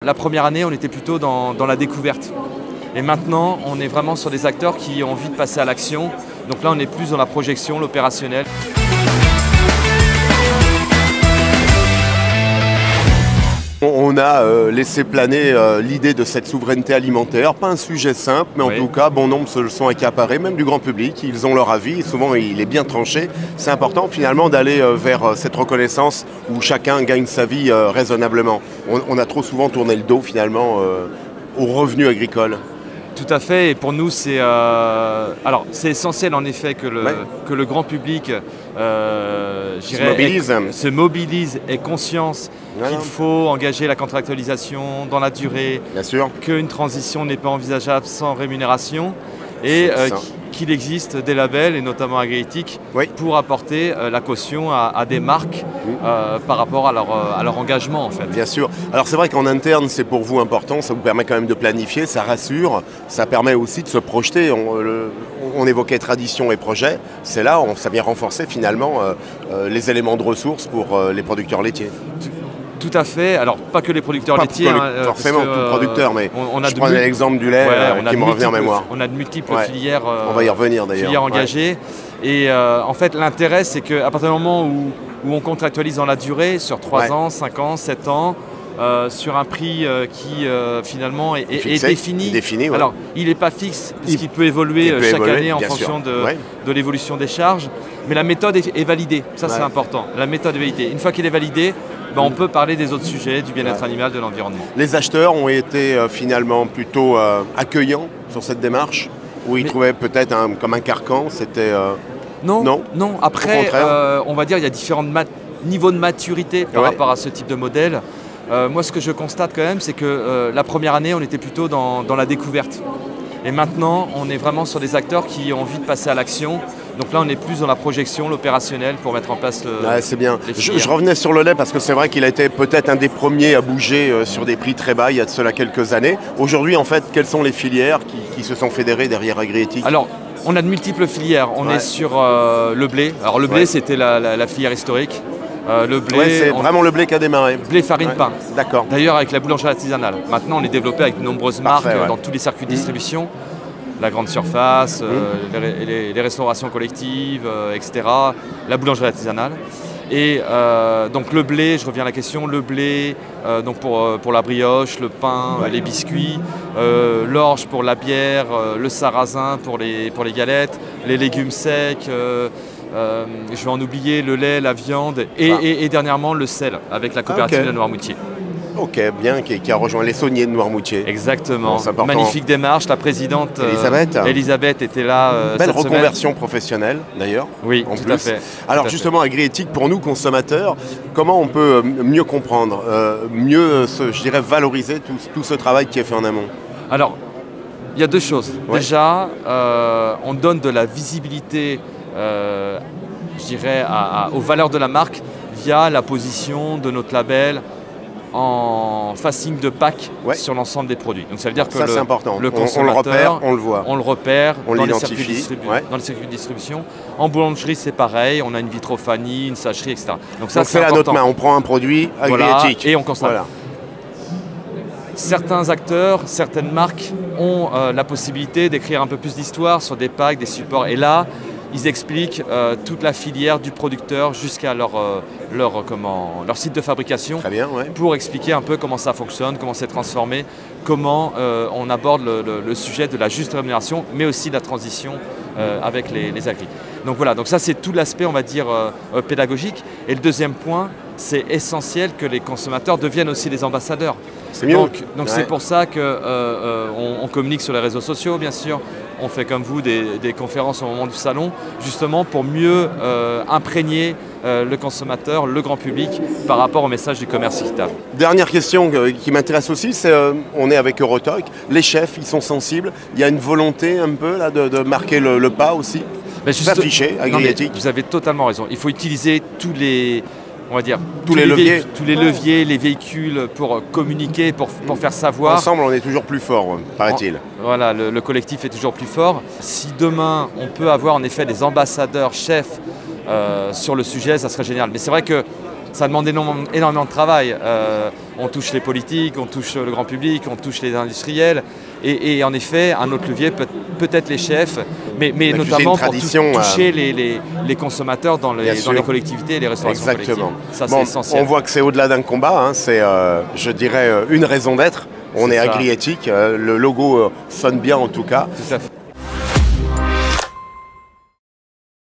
La première année, on était plutôt dans la découverte. Et maintenant, on est vraiment sur des acteurs qui ont envie de passer à l'action. Donc là, on est plus dans la projection, l'opérationnel. On a laissé planer l'idée de cette souveraineté alimentaire, pas un sujet simple, mais en tout cas, bon nombre se le sont accaparés, même du grand public. Ils ont leur avis, et souvent il est bien tranché. C'est important finalement d'aller vers cette reconnaissance où chacun gagne sa vie raisonnablement. On a trop souvent tourné le dos finalement aux revenus agricoles. Tout à fait, et pour nous c'est c'est essentiel en effet que le grand public se mobilise et ait conscience qu'il faut engager la contractualisation dans la durée, qu'une transition n'est pas envisageable sans rémunération et qu'il existe des labels, et notamment Agriéthique, pour apporter la caution à des marques par rapport à leur engagement en fait. Bien sûr. Alors c'est vrai qu'en interne c'est pour vous important, ça vous permet quand même de planifier, ça rassure, ça permet aussi de se projeter. On évoquait tradition et projet, c'est là où ça vient renforcer finalement les éléments de ressources pour les producteurs laitiers. Tout à fait, alors pas que les producteurs laitiers. Forcément, tout producteur, mais je prenais l'exemple du lait qui me revient en mémoire. On a de multiples filières, on va y revenir d'ailleurs. Filières engagées. Et en fait, l'intérêt, c'est qu'à partir du moment où on contractualise dans la durée, sur 3 ans, 5 ans, 7 ans, sur un prix qui finalement est défini. Alors, il n'est pas fixe, puisqu'il peut évoluer chaque année en fonction de l'évolution des charges, mais la méthode est validée, ça c'est important. La méthode est validée. Une fois qu'elle est validée, on peut parler des autres sujets, du bien-être animal, de l'environnement. Les acheteurs ont été finalement plutôt accueillants sur cette démarche, où ils trouvaient peut-être comme un carcan, c'était... Non. Après, on va dire qu'il y a différents niveaux de maturité par rapport à ce type de modèle. Moi, ce que je constate quand même, c'est que la première année, on était plutôt dans la découverte. Et maintenant, on est vraiment sur des acteurs qui ont envie de passer à l'action. Donc là, on est plus dans la projection, l'opérationnel pour mettre en place c'est bien. Je revenais sur le lait parce que c'est vrai qu'il a été peut-être un des premiers à bouger sur des prix très bas il y a de cela quelques années. Aujourd'hui, en fait, quelles sont les filières qui se sont fédérées derrière Agriéthique ? Alors, on a de multiples filières. On est sur le blé. Alors le blé, c'était la filière historique. Le blé, c'est vraiment le blé qui a démarré. Blé, farine, pain. D'accord. D'ailleurs, avec la boulangerie artisanale. Maintenant, on est développé avec de nombreuses marques dans tous les circuits de distribution. La grande surface, les restaurations collectives, etc. La boulangerie artisanale. Et donc le blé, je reviens à la question, le blé donc pour la brioche, le pain, les biscuits, l'orge pour la bière, le sarrasin pour les galettes, les légumes secs, je vais en oublier, le lait, la viande et dernièrement le sel avec la coopérative de Noirmoutier. Ok, bien, qui a rejoint les sauniers de Noirmoutier. Exactement, magnifique démarche, la présidente Elisabeth était là Belle reconversion professionnelle d'ailleurs. Oui, tout à fait. Alors justement, Agriéthique, pour nous consommateurs, comment on peut mieux comprendre, mieux, je dirais, valoriser tout ce travail qui est fait en amont ? Alors, il y a deux choses. Déjà, on donne de la visibilité, je dirais, aux valeurs de la marque via la position de notre label en facing de pack sur l'ensemble des produits. Donc ça veut dire que le consommateur, on le repère, on le repère on dans l'identifie, dans les circuits de distribution. En boulangerie, c'est pareil, on a une vitrophanie, une sacherie, etc. Donc ça, c'est à notre main, on prend un produit Agriéthique. Et on constate. Certains acteurs, certaines marques ont la possibilité d'écrire un peu plus d'histoire sur des packs, des supports. Et là, ils expliquent toute la filière du producteur jusqu'à leur site de fabrication pour expliquer un peu comment ça fonctionne, comment c'est transformé, comment on aborde le sujet de la juste rémunération, mais aussi de la transition avec les agris. Donc voilà, donc ça c'est tout l'aspect, on va dire, pédagogique. Et le deuxième point, c'est essentiel que les consommateurs deviennent aussi des ambassadeurs. C'est mieux. Donc c'est pour ça qu'on communique sur les réseaux sociaux, bien sûr. On fait comme vous des conférences au moment du salon, justement pour mieux imprégner le consommateur, le grand public, par rapport au message du commerce équitable. Dernière question qui m'intéresse aussi, c'est on est avec Eurotoc, les chefs, ils sont sensibles, il y a une volonté un peu là, de marquer le pas aussi, s'afficher, Agriéthique. Vous avez totalement raison, il faut utiliser tous les... On va dire tous les leviers, les véhicules pour communiquer, pour faire savoir. Ensemble, on est toujours plus fort, paraît-il. Voilà, le collectif est toujours plus fort. Si demain, on peut avoir en effet des ambassadeurs chefs sur le sujet, ça serait génial. Mais c'est vrai que ça demande énormément de travail. On touche les politiques, on touche le grand public, on touche les industriels. Et en effet, un autre levier peut-être les chefs, mais notamment pour toucher les consommateurs dans les collectivités et les restaurations collectives. Ça, c'est essentiel. On voit que c'est au-delà d'un combat, hein, c'est, je dirais, une raison d'être. On est agri-éthique, le logo sonne bien en tout cas. Tout à fait.